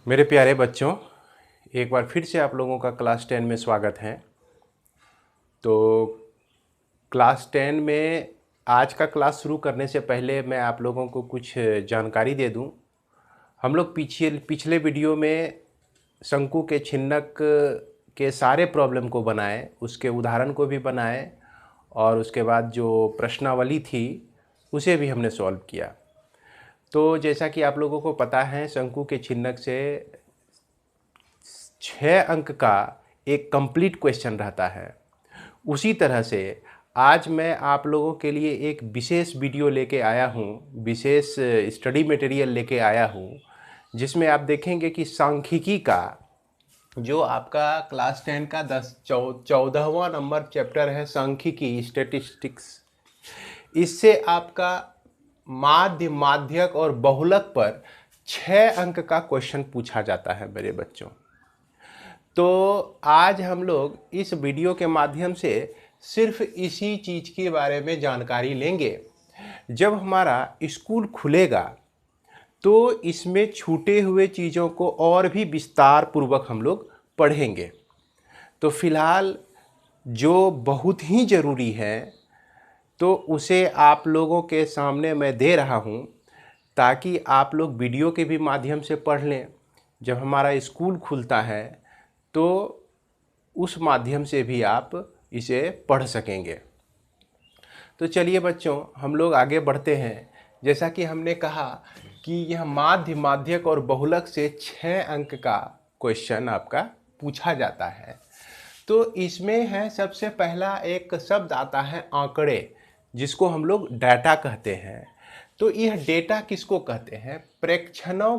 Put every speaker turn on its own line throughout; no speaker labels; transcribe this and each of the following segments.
मेरे प्यारे बच्चों, एक बार फिर से आप लोगों का क्लास 10 में स्वागत है। तो क्लास 10 में आज का क्लास शुरू करने से पहले मैं आप लोगों को कुछ जानकारी दे दूं। हम लोग पिछले वीडियो में शंकु के छिन्नक के सारे प्रॉब्लम को बनाए, उसके उदाहरण को भी बनाए और उसके बाद जो प्रश्नावली थी उसे भी हमने सॉल्व किया। तो जैसा कि आप लोगों को पता है, शंकु के छिन्नक से 6 अंक का एक कंप्लीट क्वेश्चन रहता है। उसी तरह से आज मैं आप लोगों के लिए एक विशेष वीडियो लेके आया हूँ, विशेष स्टडी मटेरियल लेके आया हूँ, जिसमें आप देखेंगे कि सांख्यिकी का जो आपका क्लास 10 का 14वां नंबर चैप्टर है, सांख्यिकी स्टैटिस्टिक्स। इससे आपका माध्य, माध्यक और बहुलक पर 6 अंक का क्वेश्चन पूछा जाता है मेरे बच्चों। तो आज हम लोग इस वीडियो के माध्यम से सिर्फ इसी चीज़ के बारे में जानकारी लेंगे। जब हमारा स्कूल खुलेगा तो इसमें छूटे हुए चीज़ों को और भी विस्तार पूर्वक हम लोग पढ़ेंगे। तो फिलहाल जो बहुत ही ज़रूरी है तो उसे आप लोगों के सामने मैं दे रहा हूँ, ताकि आप लोग वीडियो के भी माध्यम से पढ़ लें। जब हमारा स्कूल खुलता है तो उस माध्यम से भी आप इसे पढ़ सकेंगे। तो चलिए बच्चों, हम लोग आगे बढ़ते हैं। जैसा कि हमने कहा कि यह माध्य, माध्यक और बहुलक से 6 अंक का क्वेश्चन आपका पूछा जाता है। तो इसमें है सबसे पहला एक शब्द आता है आंकड़े, जिसको हम लोग डाटा कहते हैं। तो यह डेटा किसको कहते हैं? प्रेक्षणों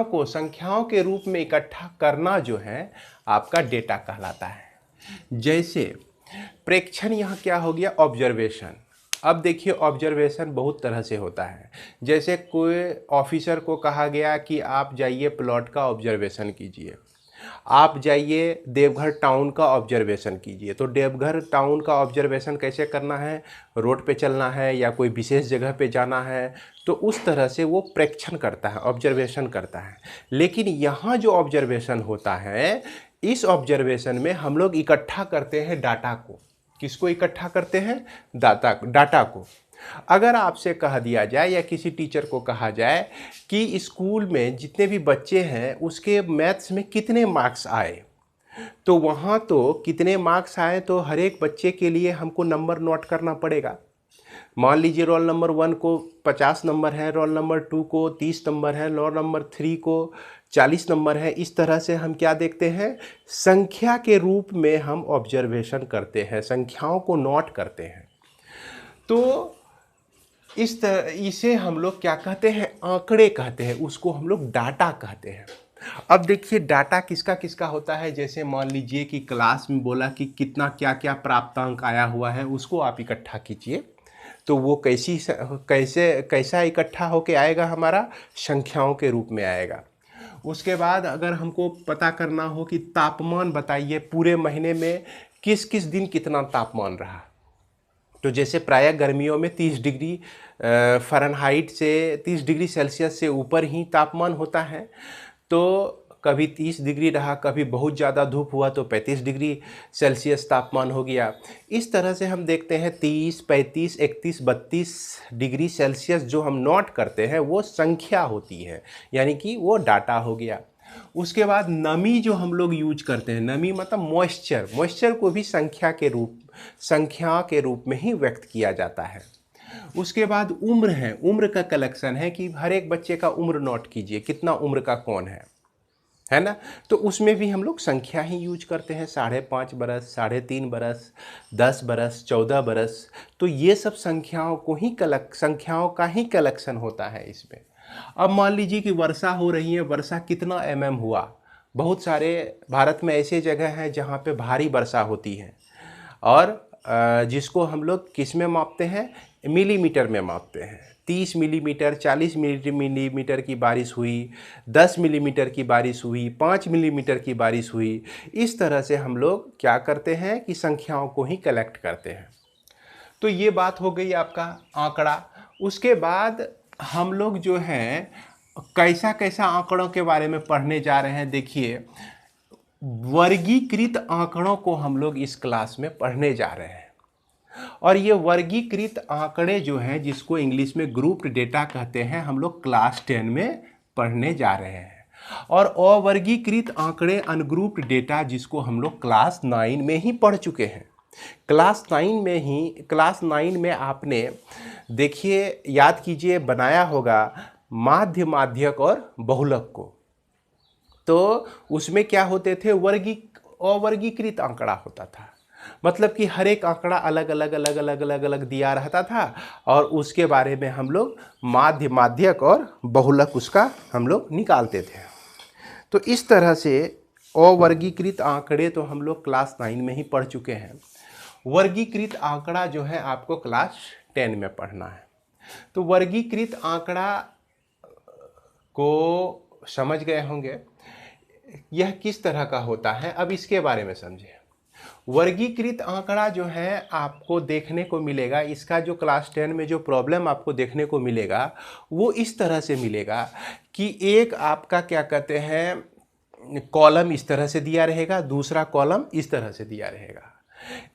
को संख्याओं के रूप में इकट्ठा करना जो है आपका डेटा कहलाता है। जैसे प्रेक्षण यहाँ क्या हो गया? ऑब्जर्वेशन। अब देखिए, ऑब्जर्वेशन बहुत तरह से होता है। जैसे कोई ऑफिसर को कहा गया कि आप जाइए प्लॉट का ऑब्जर्वेशन कीजिए, आप जाइए देवघर टाउन का ऑब्जर्वेशन कीजिए। तो देवघर टाउन का ऑब्जर्वेशन कैसे करना है? रोड पे चलना है या कोई विशेष जगह पे जाना है, तो उस तरह से वो प्रेक्षण करता है, ऑब्जर्वेशन करता है। लेकिन यहाँ जो ऑब्जर्वेशन होता है, इस ऑब्जर्वेशन में हम लोग इकट्ठा करते हैं डाटा को। किसको इकट्ठा करते हैं? डाटा को। अगर आपसे कह दिया जाए या किसी टीचर को कहा जाए कि स्कूल में जितने भी बच्चे हैं उसके मैथ्स में कितने मार्क्स आए, तो वहाँ तो कितने मार्क्स आए तो हर एक बच्चे के लिए हमको नंबर नोट करना पड़ेगा। मान लीजिए रोल नंबर 1 को 50 नंबर है, रोल नंबर 2 को 30 नंबर है, रोल नंबर 3 को 40 नंबर है। इस तरह से हम क्या देखते हैं? संख्या के रूप में हम ऑब्जर्वेशन करते हैं, संख्याओं को नोट करते हैं। तो इस तरह इसे हम लोग क्या कहते हैं? आंकड़े कहते हैं, उसको हम लोग डाटा कहते हैं। अब देखिए, डाटा किसका किसका होता है। जैसे मान लीजिए कि क्लास में बोला कि कितना क्या क्या प्राप्तांक आया हुआ है, उसको आप इकट्ठा कीजिए। तो वो कैसा इकट्ठा होके आएगा? हमारा संख्याओं के रूप में आएगा। उसके बाद अगर हमको पता करना हो कि तापमान बताइए पूरे महीने में किस किस दिन कितना तापमान रहा, तो जैसे प्रायः गर्मियों में 30 डिग्री फ़ारेनहाइट से 30 डिग्री सेल्सियस से ऊपर ही तापमान होता है। तो कभी 30 डिग्री रहा, कभी बहुत ज़्यादा धूप हुआ तो 35 डिग्री सेल्सियस तापमान हो गया। इस तरह से हम देखते हैं 30, 35, 31, 32 डिग्री सेल्सियस जो हम नोट करते हैं वो संख्या होती है, यानी कि वो डाटा हो गया। उसके बाद नमी जो हम लोग यूज करते हैं, नमी मतलब मॉइस्चर को भी संख्या के रूप में ही व्यक्त किया जाता है। उसके बाद उम्र है, उम्र का कलेक्शन है कि हर एक बच्चे का उम्र नोट कीजिए, कितना उम्र का कौन है ना। तो उसमें भी हम लोग संख्या ही यूज करते हैं, 5.5 बरस, 3.5 बरस, 10 बरस, 14 बरस। तो ये सब संख्याओं का ही कलेक्शन होता है इसमें। अब मान लीजिए कि वर्षा हो रही है, वर्षा कितना हुआ। बहुत सारे भारत में ऐसे जगह हैं जहाँ पे भारी वर्षा होती है, और जिसको हम लोग किस में मापते हैं? मिलीमीटर में मापते हैं। 30 मिलीमीटर, 40 मिलीमीटर की बारिश हुई, 10 मिलीमीटर की बारिश हुई, 5 मिलीमीटर की बारिश हुई। इस तरह से हम लोग क्या करते हैं कि संख्याओं को ही कलेक्ट करते हैं। तो ये बात हो गई आपका आंकड़ा। उसके बाद हम लोग जो हैं कैसा कैसा आंकड़ों के बारे में पढ़ने जा रहे हैं, देखिए वर्गीकृत आंकड़ों को हम लोग इस क्लास में पढ़ने जा रहे हैं। और ये वर्गीकृत आंकड़े जो हैं, जिसको इंग्लिश में ग्रुप्ड डेटा कहते हैं, हम लोग क्लास 10 में पढ़ने जा रहे हैं। और अवर्गीकृत आंकड़े अनग्रुप्ड डेटा, जिसको हम लोग क्लास 9 में ही पढ़ चुके हैं। क्लास 9 में आपने देखिए, याद कीजिए, बनाया होगा माध्य, माध्यक और बहुलक को। तो उसमें क्या होते थे, अवर्गीकृत आंकड़ा होता था। मतलब कि हर एक आंकड़ा अलग अलग दिया रहता था, और उसके बारे में हम लोग माध्य, माध्यक और बहुलक उसका हम लोग निकालते थे। तो इस तरह से अवर्गीकृत आंकड़े तो हम लोग क्लास 9 में ही पढ़ चुके हैं। वर्गीकृत आंकड़ा जो है आपको क्लास 10 में पढ़ना है। तो वर्गीकृत आंकड़ा को समझ गए होंगे, यह किस तरह का होता है। अब इसके बारे में समझें। वर्गीकृत आंकड़ा जो है आपको देखने को मिलेगा, इसका जो क्लास 10 में जो प्रॉब्लम आपको देखने को मिलेगा वो इस तरह से मिलेगा कि एक आपका क्या कहते हैं, कॉलम इस तरह से दिया रहेगा, दूसरा कॉलम इस तरह से दिया रहेगा।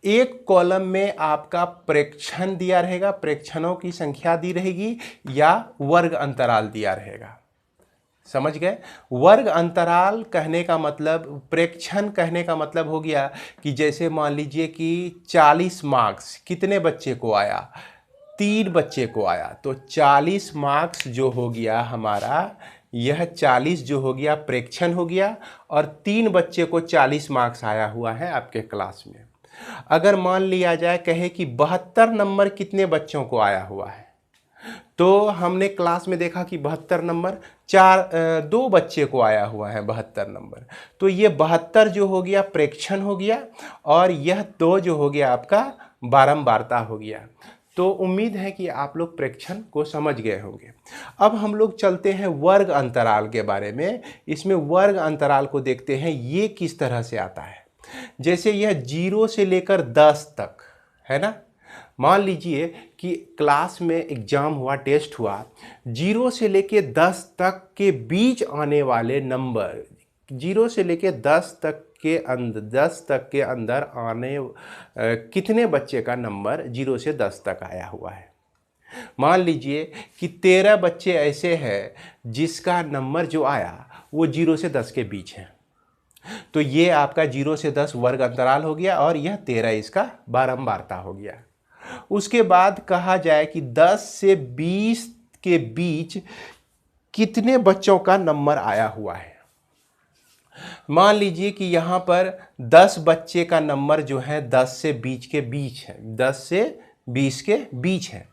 एक कॉलम में आपका प्रेक्षण दिया रहेगा, प्रेक्षणों की संख्या दी रहेगी, या वर्ग अंतराल दिया रहेगा। समझ गए। वर्ग अंतराल कहने का मतलब, प्रेक्षण कहने का मतलब हो गया कि जैसे मान लीजिए कि 40 मार्क्स कितने बच्चे को आया, 3 बच्चे को आया, तो 40 मार्क्स जो हो गया हमारा, यह 40 जो हो गया प्रेक्षण हो गया, और 3 बच्चे को 40 मार्क्स आया हुआ है आपके क्लास में। अगर मान लिया जाए, कहे कि 72 नंबर कितने बच्चों को आया हुआ है, तो हमने क्लास में देखा कि 72 नंबर 2 बच्चे को आया हुआ है 72 नंबर। तो ये 72 जो हो गया प्रेक्षण हो गया, और यह 2 जो हो गया आपका बारंबारता हो गया। तो उम्मीद है कि आप लोग प्रेक्षण को समझ गए होंगे। अब हम लोग चलते हैं वर्ग अंतराल के बारे में। इसमें वर्ग अंतराल को देखते हैं, ये किस तरह से आता है। जैसे यह 0 से लेकर 10 तक है ना। मान लीजिए कि क्लास में एग्जाम हुआ, टेस्ट हुआ, 0 से लेके 10 तक के बीच आने वाले नंबर, 0 से लेके 10 तक के अंदर आने कितने बच्चे का नंबर 0 से 10 तक आया हुआ है। मान लीजिए कि 13 बच्चे ऐसे हैं जिसका नंबर जो आया वो 0 से 10 के बीच है। तो ये आपका 0 से 10 वर्ग अंतराल हो गया, और यह 13 इसका बारंबारता हो गया। उसके बाद कहा जाए कि 10 से 20 के बीच कितने बच्चों का नंबर आया हुआ है। मान लीजिए कि यहाँ पर 10 बच्चे का नंबर जो है 10 से 20 के बीच है, 10 से 20 के बीच है।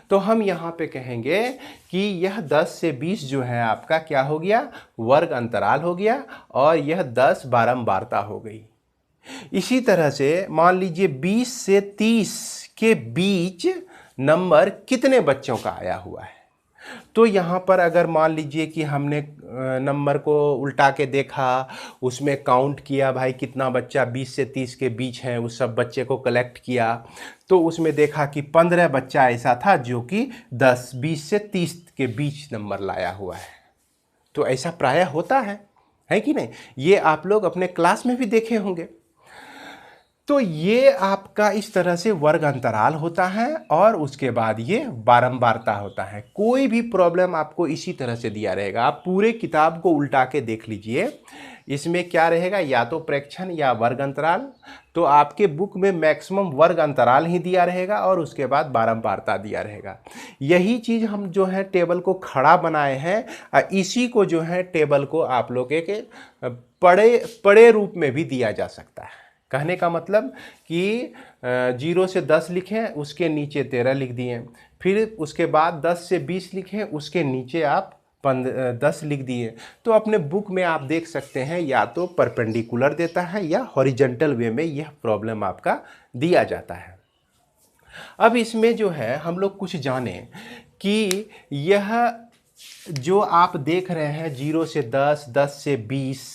तो हम यहाँ पे कहेंगे कि यह 10 से 20 जो है आपका क्या हो गया, वर्ग अंतराल हो गया, और यह 10 बारंबारता हो गई। इसी तरह से मान लीजिए 20 से 30 के बीच नंबर कितने बच्चों का आया हुआ है। तो यहाँ पर अगर मान लीजिए कि हमने नंबर को उल्टा के देखा, उसमें काउंट किया, भाई कितना बच्चा 20 से 30 के बीच है, उस सब बच्चे को कलेक्ट किया, तो उसमें देखा कि 15 बच्चा ऐसा था जो कि 20 से 30 के बीच नंबर लाया हुआ है। तो ऐसा प्रायः होता है कि नहीं। ये आप लोग अपने क्लास में भी देखे होंगे। तो ये आपका इस तरह से वर्ग अंतराल होता है, और उसके बाद ये बारंबारता होता है। कोई भी प्रॉब्लम आपको इसी तरह से दिया रहेगा, आप पूरे किताब को उल्टा के देख लीजिए, इसमें क्या रहेगा, या तो प्रेक्षण या वर्ग अंतराल। तो आपके बुक में मैक्सिमम वर्ग अंतराल ही दिया रहेगा, और उसके बाद बारंबारता दिया रहेगा। यही चीज़ हम जो है टेबल को खड़ा बनाए हैं, इसी को जो है टेबल को आप लोग के पड़े रूप में भी दिया जा सकता है। कहने का मतलब कि 0 से 10 लिखें, उसके नीचे 13 लिख दिए, फिर उसके बाद 10 से 20 लिखें, उसके नीचे आप 10 लिख दिए। तो अपने बुक में आप देख सकते हैं, या तो परपेंडिकुलर देता है या हॉरिजॉन्टल वे में यह प्रॉब्लम आपका दिया जाता है। अब इसमें जो है हम लोग कुछ जाने कि यह जो आप देख रहे हैं 0 से 10, 10 से 20,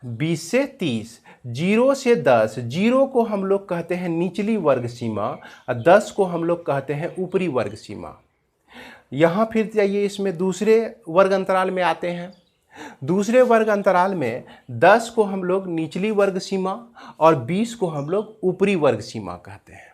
20 से 30, 0 से 10, 0 को हम लोग कहते हैं निचली वर्ग सीमा, और 10 को हम लोग कहते हैं ऊपरी वर्ग सीमा। यहाँ फिर जाइए, इसमें दूसरे वर्ग अंतराल में आते हैं। दूसरे वर्ग अंतराल में 10 को हम लोग निचली वर्ग सीमा और 20 को हम लोग ऊपरी वर्ग सीमा कहते हैं।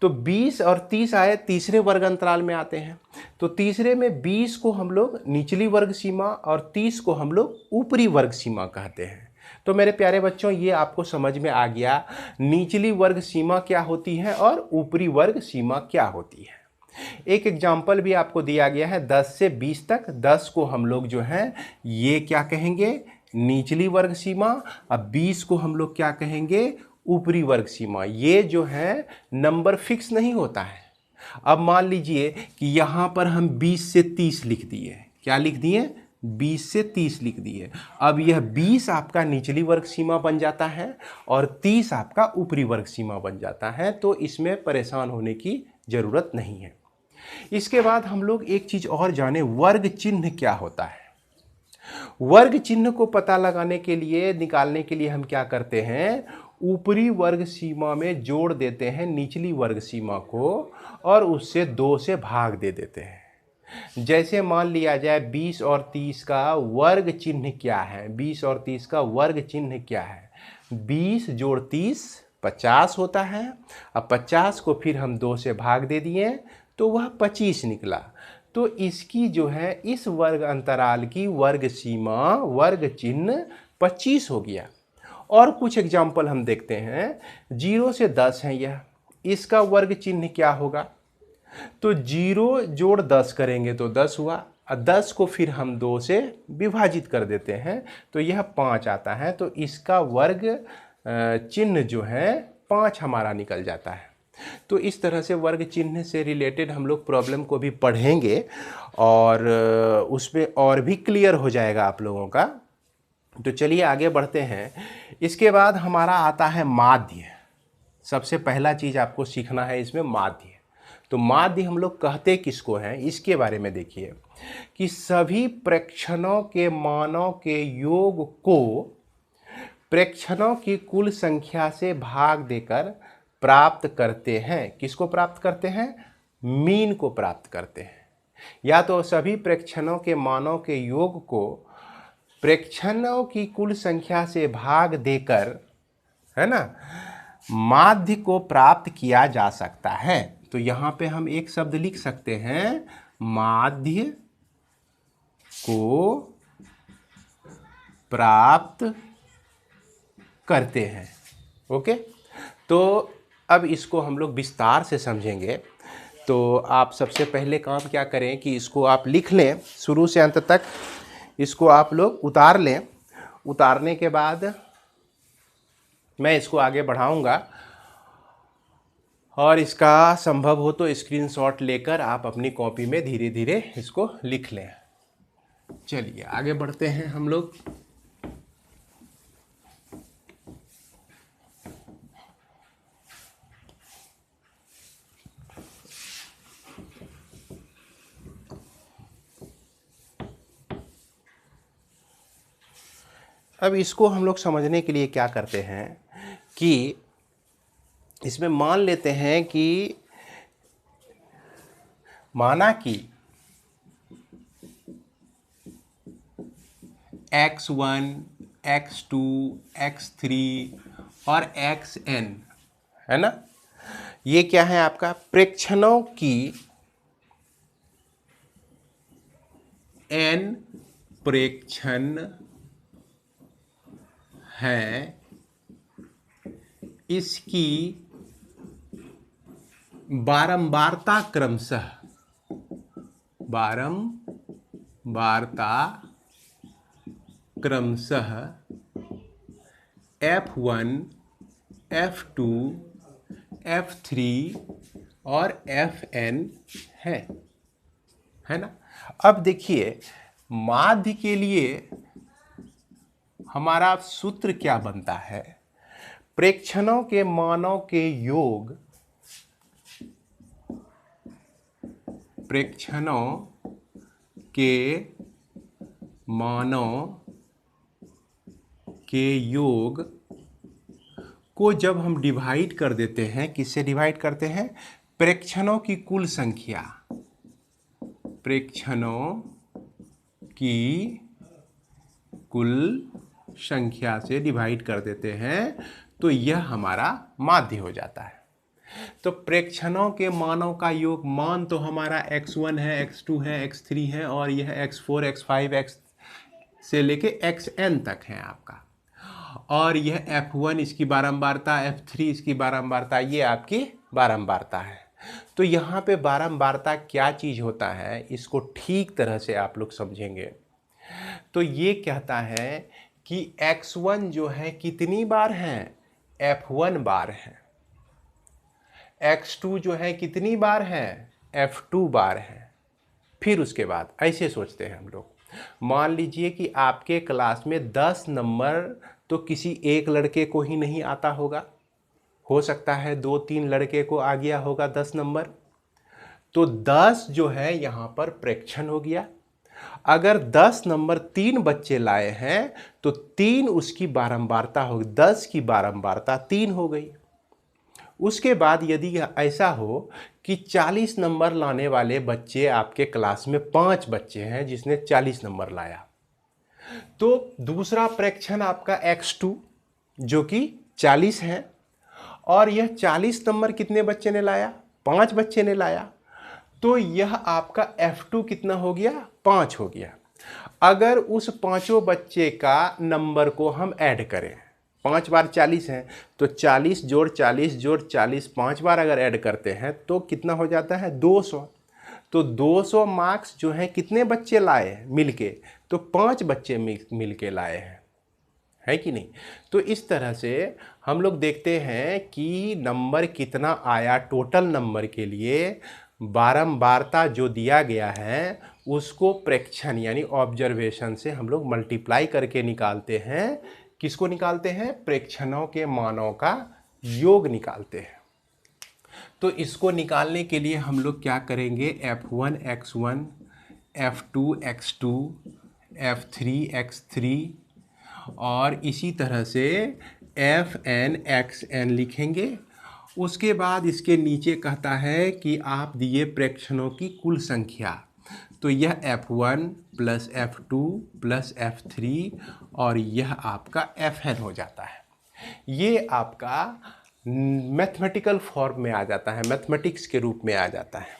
तो 20 और 30 आए तीसरे वर्ग अंतराल में आते हैं। तो तीसरे में 20 को हम लोग निचली वर्ग सीमा और 30 को हम लोग ऊपरी वर्ग सीमा कहते हैं। तो मेरे प्यारे बच्चों, ये आपको समझ में आ गया निचली वर्ग सीमा क्या होती है और ऊपरी वर्ग सीमा क्या होती है। एक एग्जाम्पल भी आपको दिया गया है 10 से 20 तक। 10 को हम लोग जो है ये क्या कहेंगे, निचली वर्ग सीमा, अब 20 को हम लोग क्या कहेंगे, ऊपरी वर्ग सीमा। ये जो है नंबर फिक्स नहीं होता है। अब मान लीजिए कि यहाँ पर हम 20 से 30 लिख दिए। क्या लिख दिए, 20 से 30 लिख दिए। अब यह 20 आपका निचली वर्ग सीमा बन जाता है और 30 आपका ऊपरी वर्ग सीमा बन जाता है। तो इसमें परेशान होने की ज़रूरत नहीं है। इसके बाद हम लोग एक चीज़ और जाने, वर्ग चिन्ह क्या होता है। वर्ग चिन्ह को पता लगाने के लिए, निकालने के लिए हम क्या करते हैं, ऊपरी वर्ग सीमा में जोड़ देते हैं निचली वर्ग सीमा को और उससे 2 से भाग दे देते हैं। जैसे मान लिया जाए 20 और 30 का वर्ग चिन्ह क्या है, 20 और 30 का वर्ग चिन्ह क्या है, 20 जोड़ 30 50 होता है। अब 50 को फिर हम 2 से भाग दे दिए तो वह 25 निकला। तो इसकी जो है इस वर्ग अंतराल की वर्ग सीमा, वर्ग चिन्ह 25 हो गया। और कुछ एग्जाम्पल हम देखते हैं। 0 से 10 है यह, इसका वर्ग चिन्ह क्या होगा, तो 0 जोड़ 10 करेंगे तो 10 हुआ। और 10 को फिर हम 2 से विभाजित कर देते हैं तो यह 5 आता है। तो इसका वर्ग चिन्ह जो है 5 हमारा निकल जाता है। तो इस तरह से वर्ग चिन्ह से रिलेटेड हम लोग प्रॉब्लम को भी पढ़ेंगे और उसमें और भी क्लियर हो जाएगा आप लोगों का। तो चलिए आगे बढ़ते हैं। इसके बाद हमारा आता है माध्य। सबसे पहला चीज़ आपको सीखना है इसमें माध्य। तो माध्य हम लोग कहते किसको हैं, इसके बारे में देखिए कि सभी प्रेक्षणों के मानों के योग को प्रेक्षणों की कुल संख्या से भाग देकर प्राप्त करते हैं। किसको प्राप्त करते हैं, मीन को प्राप्त करते हैं। या तो सभी प्रेक्षणों के मानों के योग को प्रेक्षणों की कुल संख्या से भाग देकर, है ना, माध्य को प्राप्त किया जा सकता है। तो यहाँ पे हम एक शब्द लिख सकते हैं, माध्य को प्राप्त करते हैं। ओके, तो अब इसको हम लोग विस्तार से समझेंगे। तो आप सबसे पहले काम क्या करें कि इसको आप लिख लें, शुरू से अंत तक इसको आप लोग उतार लें। उतारने के बाद मैं इसको आगे बढ़ाऊंगा और इसका संभव हो तो स्क्रीनशॉट लेकर आप अपनी कॉपी में धीरे धीरे इसको लिख लें। चलिए आगे बढ़ते हैं हम लोग। अब इसको हम लोग समझने के लिए क्या करते हैं कि इसमें मान लेते हैं कि माना कि x1, x2, x3 और xn, है ना, ये क्या है आपका प्रेक्षणों की n प्रेक्षण है, इसकी बारंबारता क्रमशः F1, F2, F3 और Fn है ना। अब देखिए माध्य के लिए हमारा सूत्र क्या बनता है, प्रेक्षणों के मानों के योग, प्रेक्षणों के मानों के योग को जब हम डिवाइड कर देते हैं, किससे डिवाइड करते हैं, प्रेक्षणों की कुल संख्या, प्रेक्षणों की कुल संख्या से डिवाइड कर देते हैं तो यह हमारा माध्य हो जाता है। तो प्रेक्षणों के मानों का योग, मान तो हमारा x1 है, x2 है, x3 है और यह x4, x5, x से लेके xn तक है आपका। और यह f1 इसकी बारंबारता, f3 इसकी बारंबारता, ये आपकी बारंबारता है। तो यहाँ पे बारंबारता क्या चीज़ होता है, इसको ठीक तरह से आप लोग समझेंगे तो ये कहता है कि x1 जो है कितनी बार है, f1 बार है। x2 जो है कितनी बार है, f2 बार है। फिर उसके बाद ऐसे सोचते हैं हम लोग, मान लीजिए कि आपके क्लास में 10 नंबर तो किसी एक लड़के को ही नहीं आता होगा, हो सकता है 2-3 लड़के को आ गया होगा 10 नंबर। तो 10 जो है यहाँ पर प्रेक्षण हो गया। अगर 10 नंबर 3 बच्चे लाए हैं तो 3 उसकी बारंबारता होगी, 10 की बारंबारता 3 हो गई। उसके बाद यदि ऐसा हो कि 40 नंबर लाने वाले बच्चे आपके क्लास में 5 बच्चे हैं जिसने 40 नंबर लाया, तो दूसरा प्रेक्षण आपका x2 जो कि 40 है और यह 40 नंबर कितने बच्चे ने लाया, 5 बच्चे ने लाया, तो यह आपका f2 कितना हो गया, 5 हो गया। अगर उस पांचों बच्चे का नंबर को हम ऐड करें, 5 बार 40 है तो 40 जोड़ 40 जोड़ 40 5 बार अगर ऐड करते हैं तो कितना हो जाता है, 200। तो 200 मार्क्स जो है कितने बच्चे लाए मिलके, तो 5 बच्चे मिलके लाए हैं, है कि नहीं। तो इस तरह से हम लोग देखते हैं कि नंबर कितना आया, टोटल नंबर के लिए बारंबारता जो दिया गया है उसको प्रेक्षण यानी ऑब्जर्वेशन से हम लोग मल्टीप्लाई करके निकालते हैं। किसको निकालते हैं, प्रेक्षणों के मानों का योग निकालते हैं। तो इसको निकालने के लिए हम लोग क्या करेंगे, f1 x1, f2 x2, f3 x3 और इसी तरह से fn xn लिखेंगे। उसके बाद इसके नीचे कहता है कि आप दिए प्रेक्षणों की कुल संख्या, तो यह f1 plus f2 plus f3 और यह आपका fn हो जाता है। ये आपका मैथमेटिकल फॉर्म में आ जाता है, मैथमेटिक्स के रूप में आ जाता है।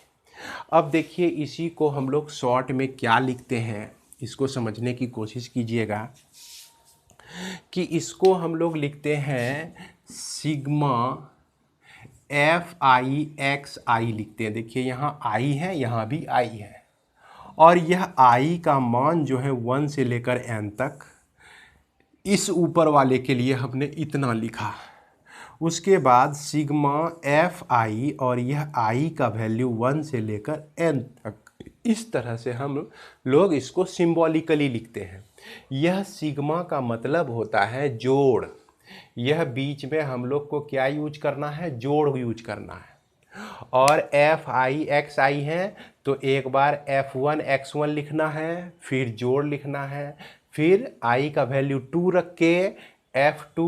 अब देखिए इसी को हम लोग शॉर्ट में क्या लिखते हैं, इसको समझने की कोशिश कीजिएगा कि इसको हम लोग लिखते हैं सिग्मा fi(xi) लिखते हैं। देखिए यहाँ i है, यहाँ भी i है और यह i का मान जो है 1 से लेकर n तक, इस ऊपर वाले के लिए हमने इतना लिखा। उसके बाद सिग्मा fi और यह i का वैल्यू 1 से लेकर n तक, इस तरह से हम लोग इसको सिंबॉलिकली लिखते हैं। यह सिग्मा का मतलब होता है जोड़, यह बीच में हम लोग को क्या यूज करना है, जोड़ यूज करना है। और fi(xi) है तो एक बार f1 x1 लिखना है, फिर जोड़ लिखना है, फिर i का वैल्यू 2 रख के f2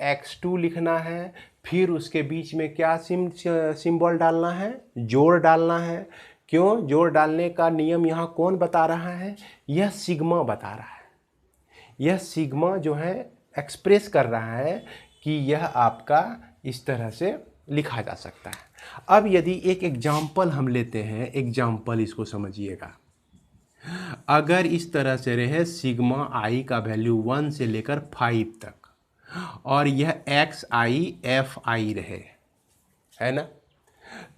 x2 लिखना है, फिर उसके बीच में क्या सिंबल डालना है, जोड़ डालना है। क्यों, जोड़ डालने का नियम यहाँ कौन बता रहा है, यह सिग्मा बता रहा है। यह सिग्मा जो है एक्सप्रेस कर रहा है कि यह आपका इस तरह से लिखा जा सकता है। अब यदि एक एग्जाम्पल हम लेते हैं, एग्जाम्पल इसको समझिएगा। अगर इस तरह से रहे सिग्मा i का वैल्यू 1 से लेकर 5 तक और यह xi fi रहे, है ना,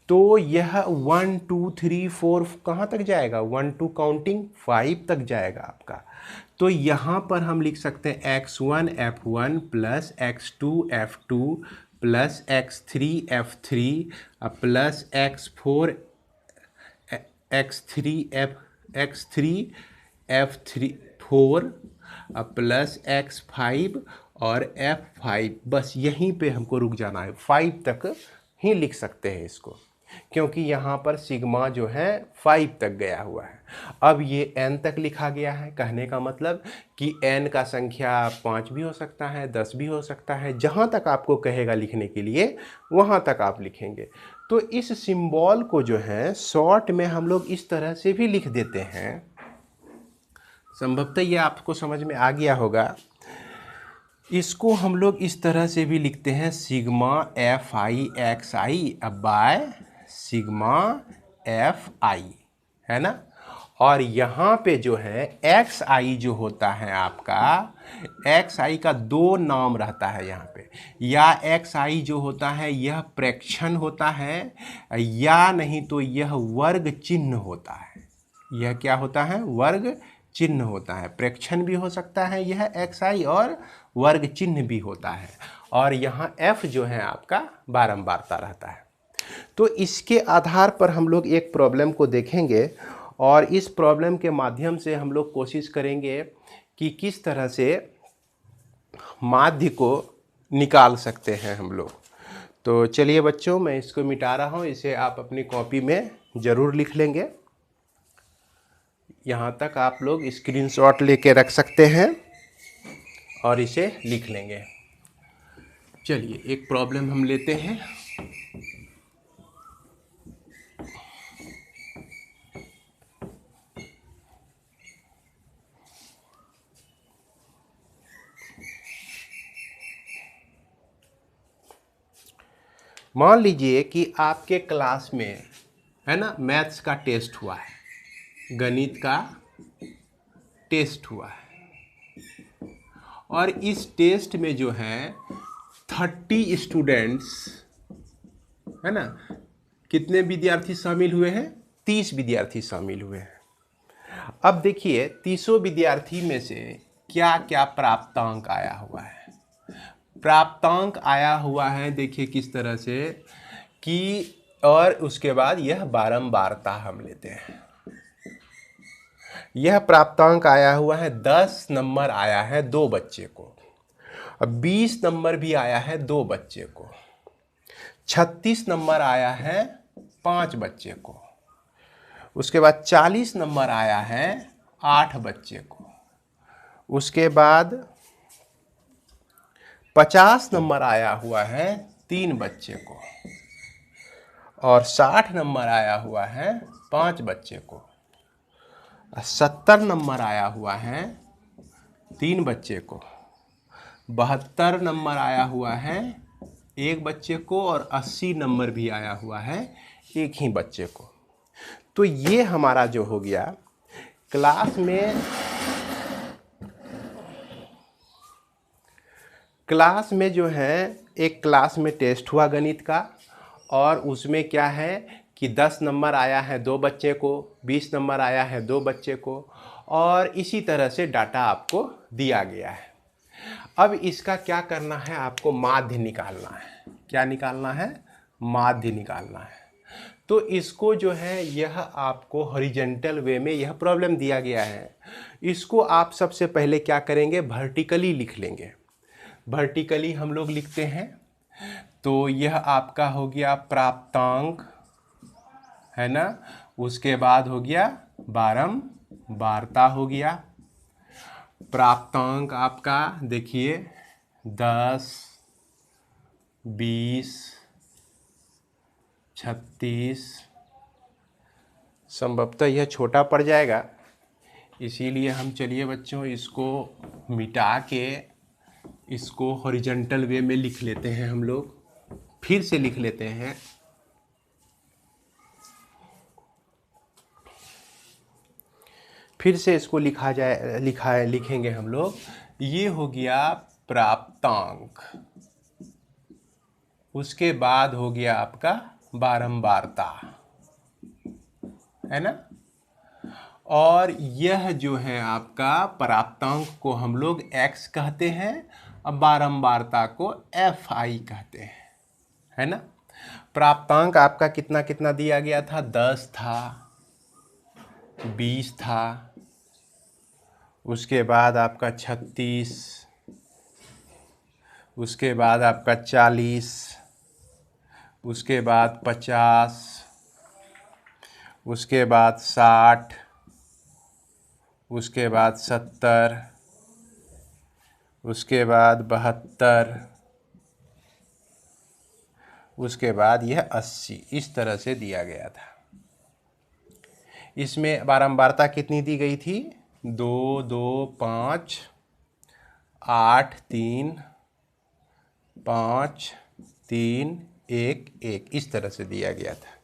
तो यह 1 2 3 4 कहाँ तक जाएगा, 1 2 काउंटिंग 5 तक जाएगा आपका। तो यहाँ पर हम लिख सकते हैं x1 f1 plus x2 f2 plus x3 f3 plus x4 x3 f3 4 plus x5 और f5। बस यहीं पे हमको रुक जाना है, 5 तक ही लिख सकते हैं इसको। क्योंकि यहाँ पर सिग्मा जो है 5 तक गया हुआ है। अब ये n तक लिखा गया है, कहने का मतलब कि n का संख्या 5 भी हो सकता है, 10 भी हो सकता है, जहाँ तक आपको कहेगा लिखने के लिए वहाँ तक आप लिखेंगे। तो इस सिंबल को जो है शॉर्ट में हम लोग इस तरह से भी लिख देते हैं। संभवतः ये आपको समझ में आ गया होगा। इसको हम लोग इस तरह से भी लिखते हैं, sigma F I x I by sigma F I, है ना। और यहाँ पे जो है एक्स आई जो होता है आपका, एक्स आई का दो नाम रहता है यहाँ पे। या एक्स आई जो होता है यह प्रेक्षण होता है, या नहीं तो यह वर्ग चिन्ह होता है। यह क्या होता है? वर्ग चिन्ह होता है। प्रेक्षण भी हो सकता है यह एक्स आई, और वर्ग चिन्ह भी होता है। और यहाँ एफ जो है आपका बारंबारता रहता है। तो इसके आधार पर हम लोग एक प्रॉब्लम को देखेंगे, और इस प्रॉब्लम के माध्यम से हम लोग कोशिश करेंगे कि किस तरह से माध्य को निकाल सकते हैं हम लोग। तो चलिए बच्चों, मैं इसको मिटा रहा हूँ, इसे आप अपनी कॉपी में ज़रूर लिख लेंगे। यहाँ तक आप लोग स्क्रीनशॉट लेके रख सकते हैं और इसे लिख लेंगे। चलिए एक प्रॉब्लम हम लेते हैं। मान लीजिए कि आपके क्लास में, है ना, मैथ्स का टेस्ट हुआ है, गणित का टेस्ट हुआ है, और इस टेस्ट में जो है 30 स्टूडेंट्स, है ना, कितने विद्यार्थी शामिल हुए हैं? 30 विद्यार्थी शामिल हुए हैं। अब देखिए 30 विद्यार्थी में से क्या क्या प्राप्तांक आया हुआ है। प्राप्तांक आया हुआ है, देखिए किस तरह से कि, और उसके बाद यह बारंबारता हम लेते हैं। यह प्राप्तांक आया हुआ है, 10 नंबर आया है 2 बच्चे को, अब 20 नंबर भी आया है 2 बच्चे को, 36 नंबर आया है 5 बच्चे को, उसके बाद 40 नंबर आया है 8 बच्चे को, उसके बाद 50 नंबर आया हुआ है 3 बच्चे को, और 60 नंबर आया हुआ है 5 बच्चे को, 70 नंबर आया हुआ है 3 बच्चे को, 72 नंबर आया हुआ है 1 बच्चे को, और 80 नंबर भी आया हुआ है 1 ही बच्चे को। तो ये हमारा जो हो गया क्लास में जो है, एक क्लास में टेस्ट हुआ गणित का, और उसमें क्या है कि 10 नंबर आया है 2 बच्चे को, 20 नंबर आया है 2 बच्चे को, और इसी तरह से डाटा आपको दिया गया है। अब इसका क्या करना है? आपको माध्य निकालना है। क्या निकालना है? माध्य निकालना है। तो इसको जो है, यह आपको हॉरिजॉन्टल वे में यह प्रॉब्लम दिया गया है। इसको आप सबसे पहले क्या करेंगे? वर्टिकली लिख लेंगे। वर्टिकली हम लोग लिखते हैं, तो यह आपका हो गया प्राप्तांक, है ना, उसके बाद हो गया बारंबारता हो गया। प्राप्तांक आपका देखिए 10, 20, 36, संभवतः यह छोटा पड़ जाएगा, इसीलिए हम, चलिए बच्चों, इसको मिटा के इसको हॉरिजॉन्टल वे में लिख लेते हैं। हम लोग फिर से लिख लेते हैं। फिर से इसको लिखेंगे हम लोग। ये हो गया प्राप्तांक, उसके बाद हो गया आपका बारंबारता, है ना। और यह जो है आपका प्राप्तांक को हम लोग x कहते हैं, अब बारंबारता को fi कहते हैं, है ना। प्राप्तांक आपका कितना कितना दिया गया था? 10 था, 20 था, उसके बाद आपका 36, उसके बाद आपका 40, उसके बाद 50, उसके बाद 60, उसके बाद 70, उसके बाद 72, उसके बाद यह 80, इस तरह से दिया गया था। इसमें बारंबारता कितनी दी गई थी? 2, 2, 5, 8, 3, 5, 3, 1, 1, इस तरह से दिया गया था।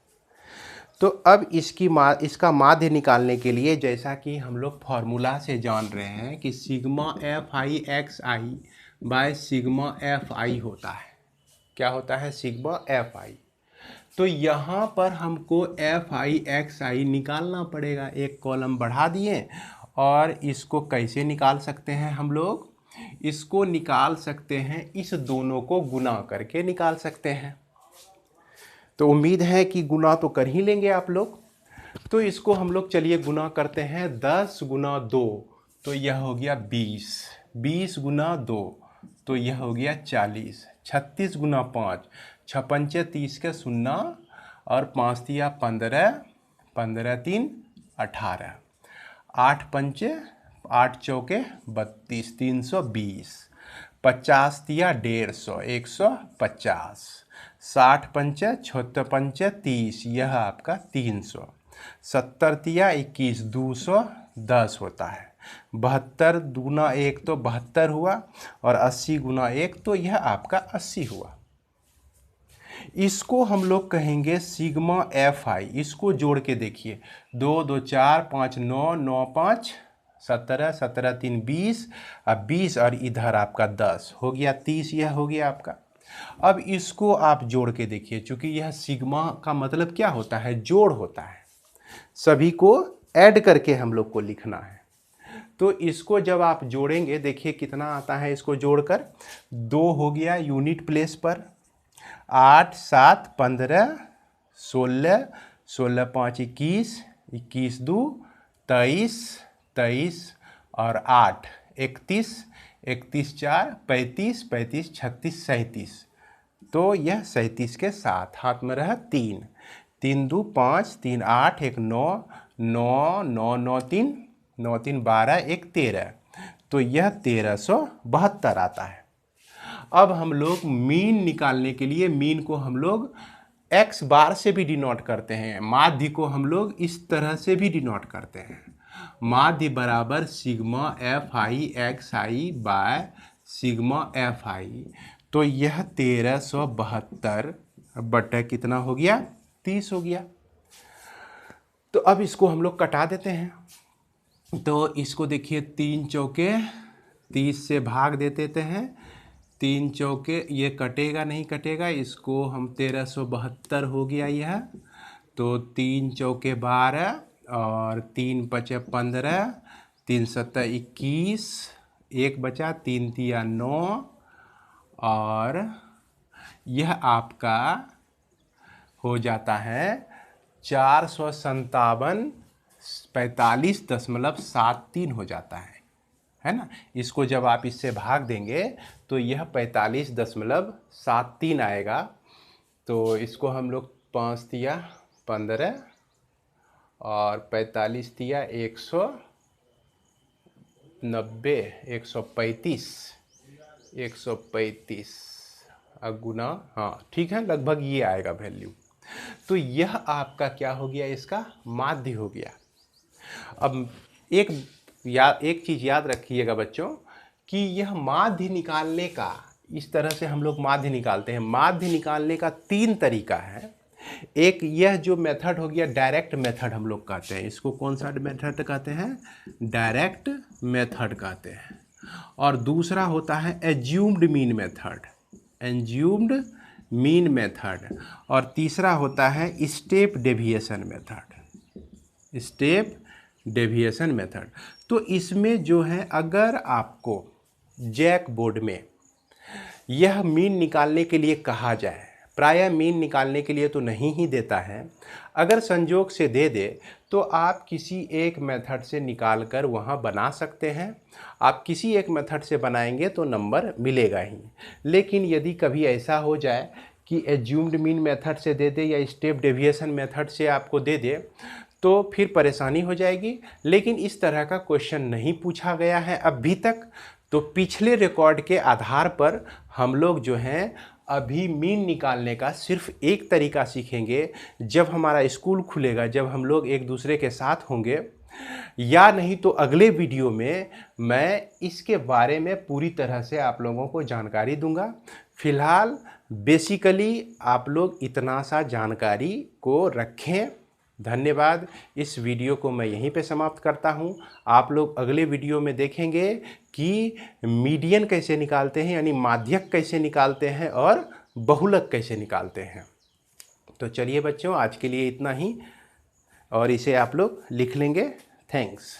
तो अब इसका माध्य निकालने के लिए, जैसा कि हम लोग फॉर्मूला से जान रहे हैं कि sigma F I x I by sigma F I होता है। क्या होता है? Sigma F I. तो यहाँ पर हमको एफ आई एक्स आई निकालना पड़ेगा। एक कॉलम बढ़ा दिए, और इसको कैसे निकाल सकते हैं हम लोग? इसको निकाल सकते हैं, इस दोनों को गुना करके निकाल सकते हैं। तो उम्मीद है कि गुना तो कर ही लेंगे आप लोग। तो इसको हम लोग चलिए गुना करते हैं। 10 गुना 2 तो यह हो गया 20, 20 गुना 2 तो यह हो गया 40, 36 गुना 5, 6 पंचे 30 के 0, और 5 तिया 15, 15 3 18, 8 पंचे 8 चौके 32, 320, 50 तिया 150, 150, 60 पंचे 76 पंचे 30, यह आपका 300, 70 तिया 21, 210 होता है। 72 गुना 1 तो 72 हुआ, और 80 गुना 1 तो यह आपका 80 हुआ। इसको हम लोग कहेंगे सिग्मा एफ आई। इसको जोड़ के देखिए, 2 2 4 5 9 9 5 17, 17 3 20, अब 20 और इधर आपका 10 हो गया 30, यह हो गया आपका। अब इसको आप जोड़ के देखिए, चूंकि यह सिग्मा का मतलब क्या होता है? जोड़ होता है। सभी को ऐड करके हम लोग को लिखना है। तो इसको जब आप जोड़ेंगे, देखिए कितना आता है इसको जोड़कर। 2 हो गया यूनिट प्लेस पर, 8 7 15, 16, 16 5 21, 21 2 23, 23 और 8 31, 31 4 35, 35 36 37, तो यह 37 के साथ हाथ में रहा 3, 3 2 5, 3 8, 1 9, 9 9 9 3, 9 3 12, 1 13, तो यह 1372 आता है। अब हम लोग मीन निकालने के लिए, मीन को हम लोग x बार से भी डिनोट करते हैं, माध्य को हम लोग इस तरह से भी डिनोट करते हैं। माध्य बराबर sigma F I x I by sigma F I. तो यह 1372 बटा कितना हो गया? 30 हो गया। तो अब इसको हम लोग कटा देते हैं। तो इसको देखिए, 3 चौके 30 से भाग दे देते हैं। 3 चौके, ये कटेगा नहीं कटेगा, इसको हम 1372 हो गया यह। तो 3 चौके 12, और 3 पचे 15, 3 सत्ता 21, 1 बचा, 3 तिया 9, और यह आपका हो जाता है 457 45.73 हो जाता है ना। इसको जब आप इससे भाग देंगे तो यह 45.73 आएगा। तो इसको हम लोग 5 तिया 15 और 45 तिया 190, 135 गुना, हाँ ठीक है, लगभग ये आएगा वैल्यू। तो यह आपका क्या हो गया? इसका माध्य हो गया। अब एक चीज़ याद रखिएगा बच्चों, कि यह माध्य निकालने का, इस तरह से हम लोग माध्य निकालते हैं। माध्य निकालने का 3 तरीका है। एक यह जो मेथड हो गया डायरेक्ट मेथड हम लोग कहते हैं, इसको कौन सा मेथड कहते हैं? डायरेक्ट मेथड कहते हैं। और दूसरा होता है assumed mean method, assumed mean method. और तीसरा होता है step deviation method, step deviation method. तो इसमें जो है, अगर आपको जैक बोर्ड में यह मीन निकालने के लिए कहा जाए, प्रायः मीन निकालने के लिए तो नहीं ही देता है, अगर संजोग से दे दे तो आप किसी एक मेथड से निकाल कर वहाँ बना सकते हैं। आप किसी एक मेथड से बनाएंगे तो नंबर मिलेगा ही। लेकिन यदि कभी ऐसा हो जाए कि एज्यूम्ड मीन मेथड से दे दे या स्टेप डेविएशन मेथड से आपको दे दे तो फिर परेशानी हो जाएगी। लेकिन इस तरह का क्वेश्चन नहीं पूछा गया है अभी तक। तो पिछले रिकॉर्ड के आधार पर हम लोग जो हैं अभी मीन निकालने का सिर्फ एक तरीका सीखेंगे। जब हमारा स्कूल खुलेगा, जब हम लोग एक दूसरे के साथ होंगे, या नहीं तो अगले वीडियो में मैं इसके बारे में पूरी तरह से आप लोगों को जानकारी दूंगा। फिलहाल बेसिकली आप लोग इतना सा जानकारी को रखें। धन्यवाद। इस वीडियो को मैं यहीं पे समाप्त करता हूं। आप लोग अगले वीडियो में देखेंगे कि मीडियन कैसे निकालते हैं, यानी माध्यक कैसे निकालते हैं और बहुलक कैसे निकालते हैं। तो चलिए बच्चों, आज के लिए इतना ही और इसे आप लोग लिख लेंगे। थैंक्स।